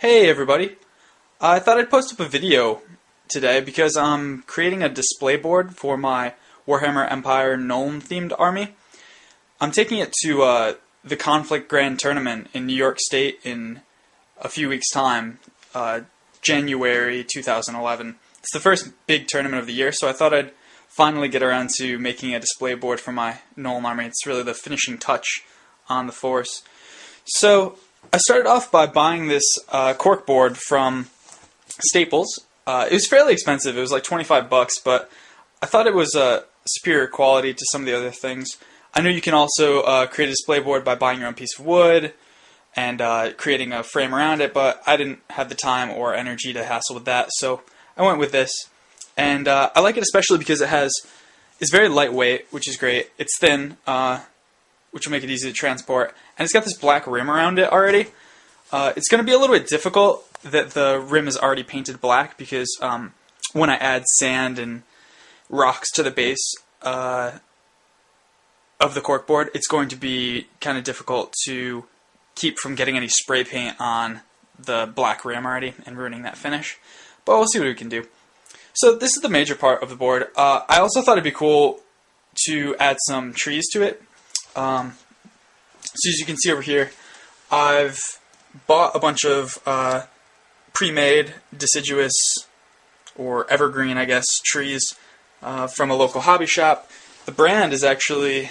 Hey everybody! I thought I'd post up a video today because I'm creating a display board for my Warhammer Empire Nuln themed army. I'm taking it to the Conflict Grand Tournament in New York State in a few weeks' time, January 2011. It's the first big tournament of the year, so I thought I'd finally get around to making a display board for my Nuln army. It's really the finishing touch on the force. So I started off by buying this cork board from Staples. It was fairly expensive. It was like 25 bucks, but I thought it was superior quality to some of the other things. I know you can also create a display board by buying your own piece of wood and creating a frame around it, but I didn't have the time or energy to hassle with that, so I went with this. And I like it especially because it's very lightweight, which is great. It's thin, which will make it easy to transport. And it's got this black rim around it already. It's going to be a little bit difficult that the rim is already painted black because when I add sand and rocks to the base of the corkboard, it's going to be kind of difficult to keep from getting any spray paint on the black rim already and ruining that finish. But we'll see what we can do. So this is the major part of the board. I also thought it'd be cool to add some trees to it. So as you can see over here, I've bought a bunch of pre-made deciduous or evergreen, I guess, trees from a local hobby shop. The brand is actually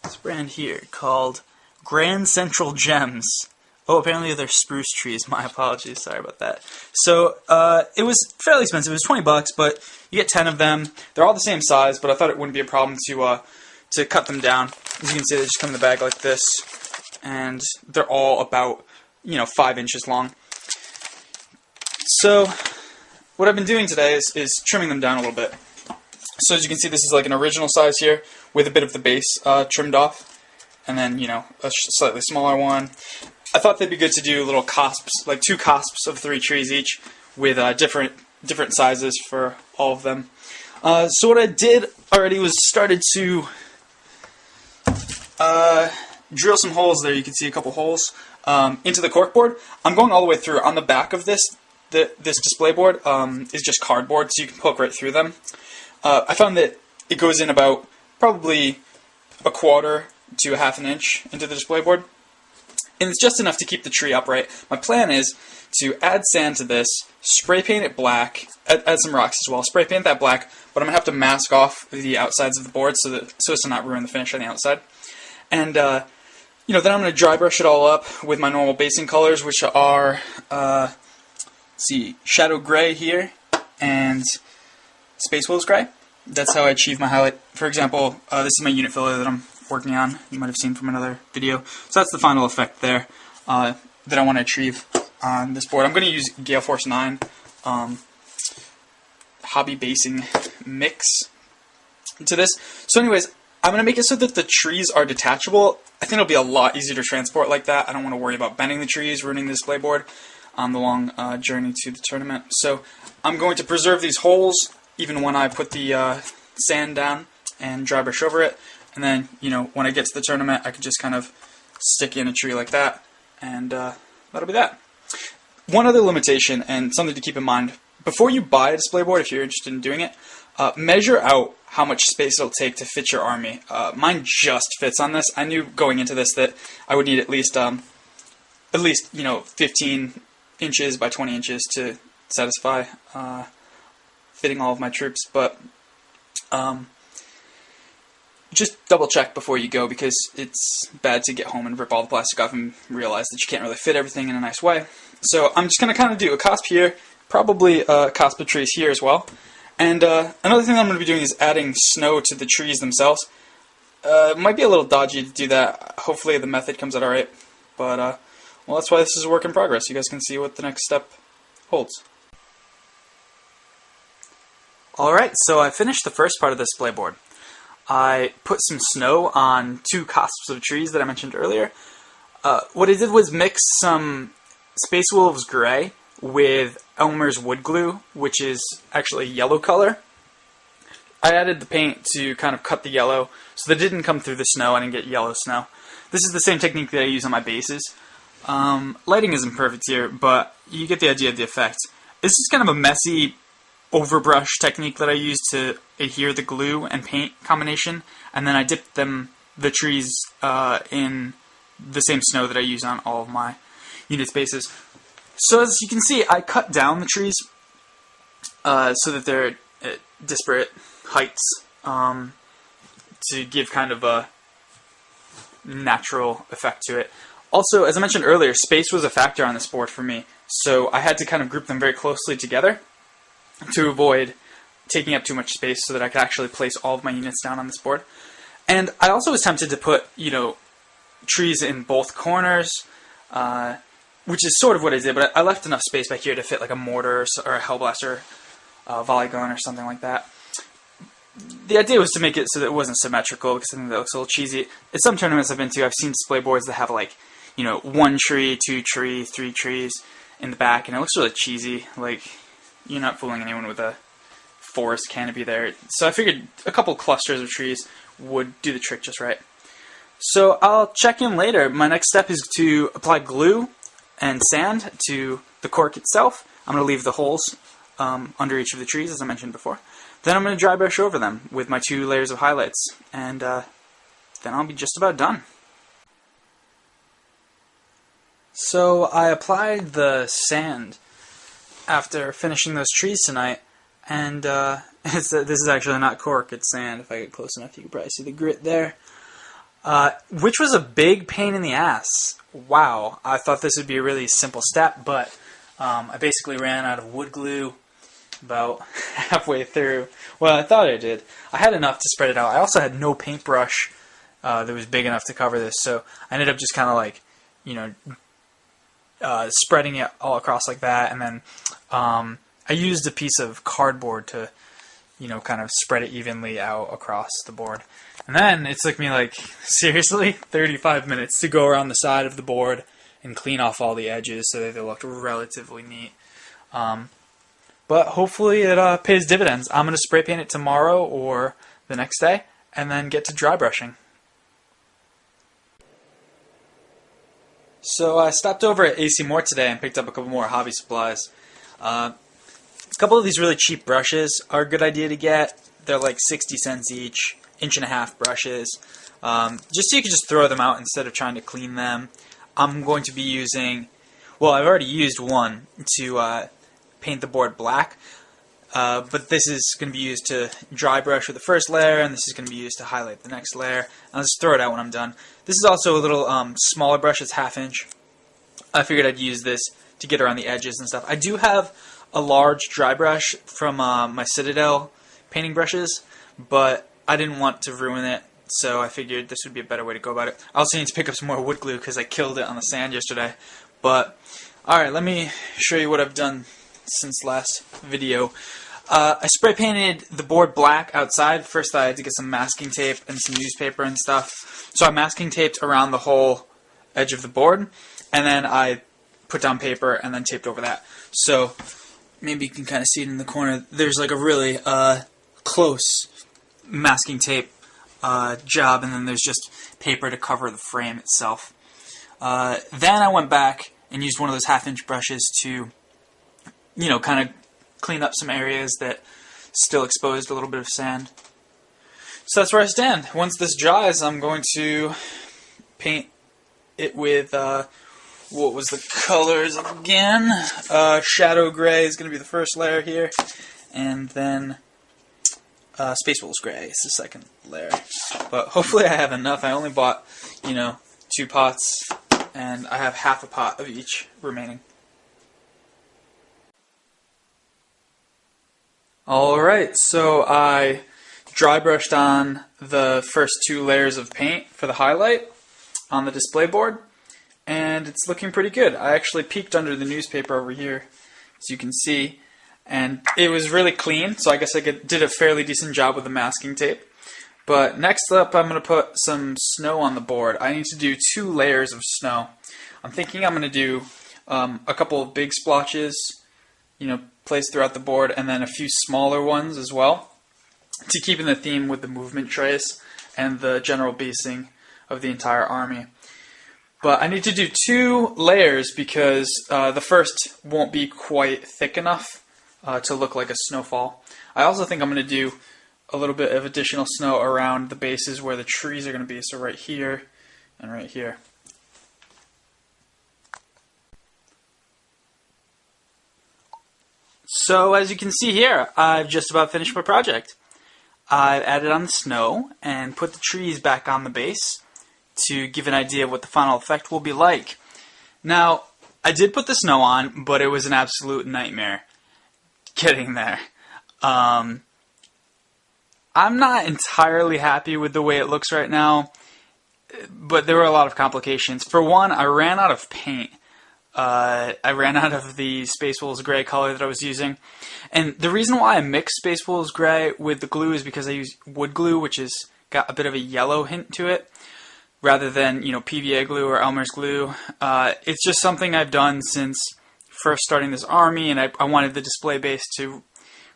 this brand here called Grand Central Gems. Oh, apparently they're spruce trees. My apologies. Sorry about that. So it was fairly expensive. It was 20 bucks, but you get 10 of them. They're all the same size, but I thought it wouldn't be a problem to cut them down. As you can see, they just come in the bag like this, and they're all about 5 inches long. So what I've been doing today is trimming them down a little bit. So as you can see, this is like an original size here with a bit of the base trimmed off, and then a slightly smaller one. I thought they'd be good to do little cusps, like 2 cusps of 3 trees each, with different sizes for all of them. So what I did already was started to drill some holes there. You can see a couple holes into the corkboard. I'm going all the way through. On the back of this display board is just cardboard, so you can poke right through them. I found that it goes in about probably 1/4 to 1/2 inch into the display board, and it's just enough to keep the tree upright. My plan is to add sand to this, spray paint it black, add some rocks as well, spray paint that black, but I'm going to have to mask off the outsides of the board so as to not ruin the finish on the outside. And then I'm going to dry brush it all up with my normal basing colors, which are, Shadow Gray here and Space Wolves Gray. That's how I achieve my highlight. For example, this is my unit filler that I'm working on. You might have seen from another video. So that's the final effect there that I want to achieve on this board. I'm going to use Gale Force 9 hobby basing mix to this. So anyways, I'm going to make it so that the trees are detachable. I think it'll be a lot easier to transport like that. I don't want to worry about bending the trees, ruining the display board on the long journey to the tournament. So I'm going to preserve these holes even when I put the sand down and dry brush over it. And then, when I get to the tournament, I can just kind of stick in a tree like that, and that'll be that. One other limitation, and something to keep in mind, before you buy a display board, if you're interested in doing it, measure out how much space it'll take to fit your army. Mine just fits on this. I knew going into this that I would need at least 15 inches by 20 inches to satisfy fitting all of my troops, but just double check before you go, because it's bad to get home and rip all the plastic off and realize that you can't really fit everything in a nice way. So I'm just going to kind of do a cusp here, probably a cusp of trees here as well. And another thing I'm going to be doing is adding snow to the trees themselves. It might be a little dodgy to do that. Hopefully the method comes out alright. But, well, that's why this is a work in progress. You guys can see what the next step holds. Alright, so I finished the first part of the display board. I put some snow on 2 cusps of trees that I mentioned earlier. What I did was mix some Space Wolves Gray with Elmer's Wood Glue, which is actually yellow color. I added the paint to kind of cut the yellow so that it didn't come through the snow. I didn't get yellow snow. This is the same technique that I use on my bases. Lighting isn't perfect here, but you get the idea of the effect. This is kind of a messy overbrush technique that I use to adhere the glue and paint combination, and then I dip the trees in the same snow that I use on all of my unit spaces. So as you can see, I cut down the trees so that they're at disparate heights to give kind of a natural effect to it. Also, as I mentioned earlier, space was a factor on this board for me, so I had to kind of group them very closely together to avoid taking up too much space so that I could actually place all of my units down on this board. And I also was tempted to put, trees in both corners, which is sort of what I did, but I left enough space back here to fit like a mortar or a hellblaster volley gun or something like that. The idea was to make it so that it wasn't symmetrical, because I think that looks a little cheesy. At some tournaments I've been to, I've seen display boards that have like, 1 tree, 2 trees, 3 trees in the back, and it looks really cheesy. Like, you're not fooling anyone with a forest canopy there. So I figured a couple clusters of trees would do the trick just right. So I'll check in later. My next step is to apply glue and sand to the cork itself. I'm going to leave the holes under each of the trees, as I mentioned before. Then I'm going to dry brush over them with my 2 layers of highlights, and then I'll be just about done. So I applied the sand after finishing those trees tonight, and this is actually not cork, it's sand. If I get close enough, you can probably see the grit there, which was a big pain in the ass. Wow, I thought this would be a really simple step, but I basically ran out of wood glue about halfway through. Well, I thought I did. I had enough to spread it out. I also had no paintbrush that was big enough to cover this, so I ended up just kind of like, spreading it all across like that, and then I used a piece of cardboard to, kind of spread it evenly out across the board. And then it took me like, seriously, 35 minutes to go around the side of the board and clean off all the edges so that they looked relatively neat. But hopefully it pays dividends. I'm going to spray paint it tomorrow or the next day, and then get to dry brushing. So I stopped over at AC Moore today and picked up a couple more hobby supplies. A couple of these really cheap brushes are a good idea to get. They're like 60 cents each, 1.5-inch brushes, just so you can just throw them out instead of trying to clean them. I'm going to be using, well, I've already used one to paint the board black, but this is going to be used to dry brush with the first layer, and this is going to be used to highlight the next layer. I'll just throw it out when I'm done. This is also a little smaller brush. It's 1/2 inch. I figured I'd use this to get around the edges and stuff. I do have a large dry brush from my Citadel painting brushes, but I didn't want to ruin it, so I figured this would be a better way to go about it. I also need to pick up some more wood glue because I killed it on the sand yesterday. But alright, let me show you what I've done since last video. I spray painted the board black outside. First I had to get some masking tape and some newspaper and stuff. So I masking taped around the whole edge of the board, and then I put down paper and then taped over that. So maybe you can kind of see it in the corner. There's like a really close masking tape job, and then there's just paper to cover the frame itself. Then I went back and used one of those 1/2-inch brushes to, kind of clean up some areas that still exposed a little bit of sand. So that's where I stand. Once this dries, I'm going to paint it with, what was the colors again? Shadow Gray is going to be the first layer here, and then Space Wolves Gray is the second layer. But hopefully I have enough. I only bought, 2 pots, and I have 1/2 a pot of each remaining. Alright, so I dry brushed on the first 2 layers of paint for the highlight on the display board, and it's looking pretty good. I actually peeked under the newspaper over here, as you can see, and it was really clean, so I guess I did a fairly decent job with the masking tape. But next up, I'm going to put some snow on the board. I need to do 2 layers of snow. I'm thinking I'm going to do a couple of big splotches, placed throughout the board, and then a few smaller ones as well, to keep in the theme with the movement trace and the general basing of the entire army. But I need to do 2 layers because the first won't be quite thick enough to look like a snowfall. I also think I'm going to do a little bit of additional snow around the bases where the trees are going to be, so right here and right here. So as you can see here, I've just about finished my project. I've added on the snow and put the trees back on the base to give an idea of what the final effect will be like. Now, I did put the snow on, but it was an absolute nightmare getting there. I'm not entirely happy with the way it looks right now, but there were a lot of complications. For one, I ran out of paint. I ran out of the Space Wolves gray color that I was using. And the reason why I mixed Space Wolves gray with the glue is because I use wood glue, which has got a bit of a yellow hint to it, rather than, PVA glue or Elmer's glue. It's just something I've done since first starting this army, and I wanted the display base to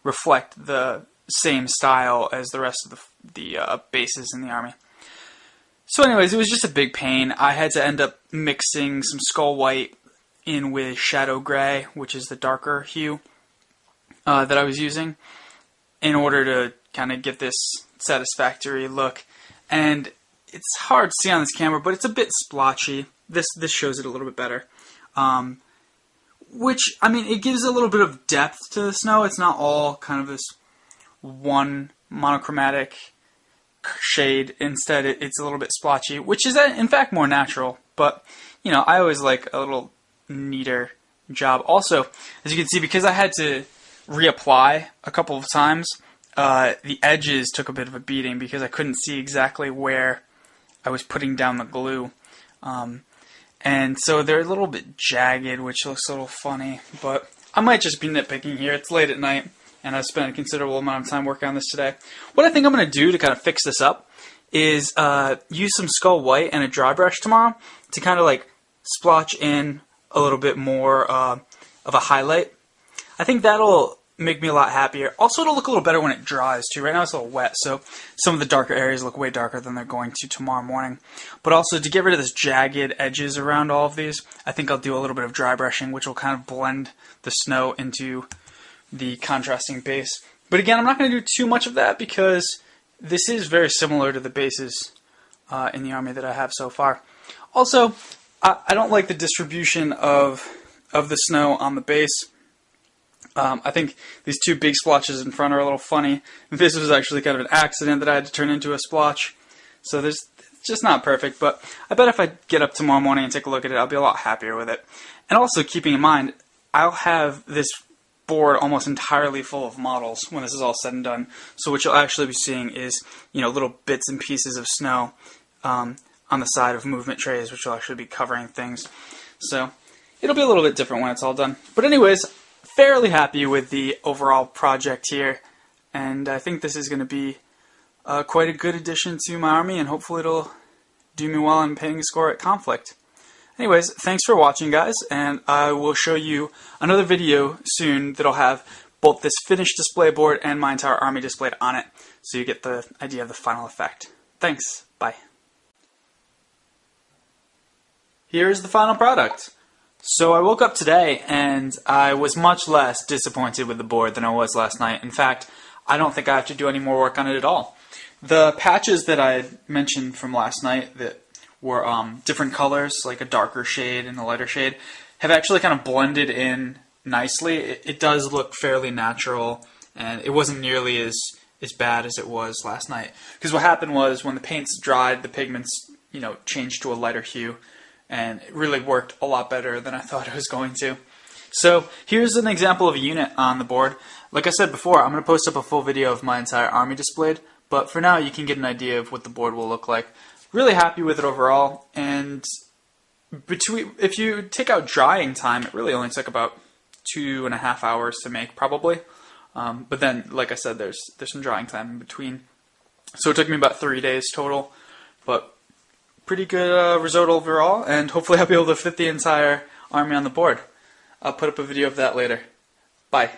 reflect the same style as the rest of the bases in the army. So anyways, it was just a big pain. I had to end up mixing some skull white in with shadow gray, which is the darker hue that I was using, in order to kind of get this satisfactory look. And it's hard to see on this camera, but it's a bit splotchy. This shows it a little bit better. Which, I mean, it gives a little bit of depth to the snow. It's not all kind of this one monochromatic shade. Instead, it's a little bit splotchy, which is in fact more natural. But, I always like a little neater job. Also, as you can see, because I had to reapply a couple of times, the edges took a bit of a beating because I couldn't see exactly where I was putting down the glue. And so they're a little bit jagged, which looks a little funny, but I might just be nitpicking here. It's late at night, and I've spent a considerable amount of time working on this today. What I think I'm going to do to kind of fix this up is use some skull white and a dry brush tomorrow to kind of like splotch in a little bit more of a highlight. I think that'll make me a lot happier. Also, it'll look a little better when it dries too. Right now it's a little wet, so some of the darker areas look way darker than they're going to tomorrow morning. But also, to get rid of this jagged edges around all of these, I think I'll do a little bit of dry brushing, which will kind of blend the snow into the contrasting base. But again, I'm not going to do too much of that because this is very similar to the bases in the army that I have so far. Also, I don't like the distribution of the snow on the base. I think these 2 big splotches in front are a little funny. This was actually kind of an accident that I had to turn into a splotch. So it's just not perfect, but I bet if I get up tomorrow morning and take a look at it, I'll be a lot happier with it. And also, keeping in mind, I'll have this board almost entirely full of models when this is all said and done. So what you'll actually be seeing is, little bits and pieces of snow on the side of movement trays, which will actually be covering things. So it'll be a little bit different when it's all done. But anyways, fairly happy with the overall project here, and I think this is going to be quite a good addition to my army, and hopefully it'll do me well in paying a score at conflict. Anyways, thanks for watching, guys, and I will show you another video soon that'll have both this finished display board and my entire army displayed on it, so you get the idea of the final effect. Thanks. Bye. Here's the final product. So I woke up today and I was much less disappointed with the board than I was last night. In fact, I don't think I have to do any more work on it at all. The patches that I had mentioned from last night that were different colors, like a darker shade and a lighter shade, have actually kind of blended in nicely. It does look fairly natural, and it wasn't nearly as bad as it was last night. Because what happened was when the paints dried, the pigments changed to a lighter hue. And it really worked a lot better than I thought it was going to. So here's an example of a unit on the board. Like I said before, I'm going to post up a full video of my entire army displayed, but for now you can get an idea of what the board will look like. Really happy with it overall, and if you take out drying time, it really only took about 2.5 hours to make, probably. But then, like I said, there's some drying time in between. So it took me about 3 days total, but pretty good result overall, and hopefully I'll be able to fit the entire army on the board. I'll put up a video of that later. Bye.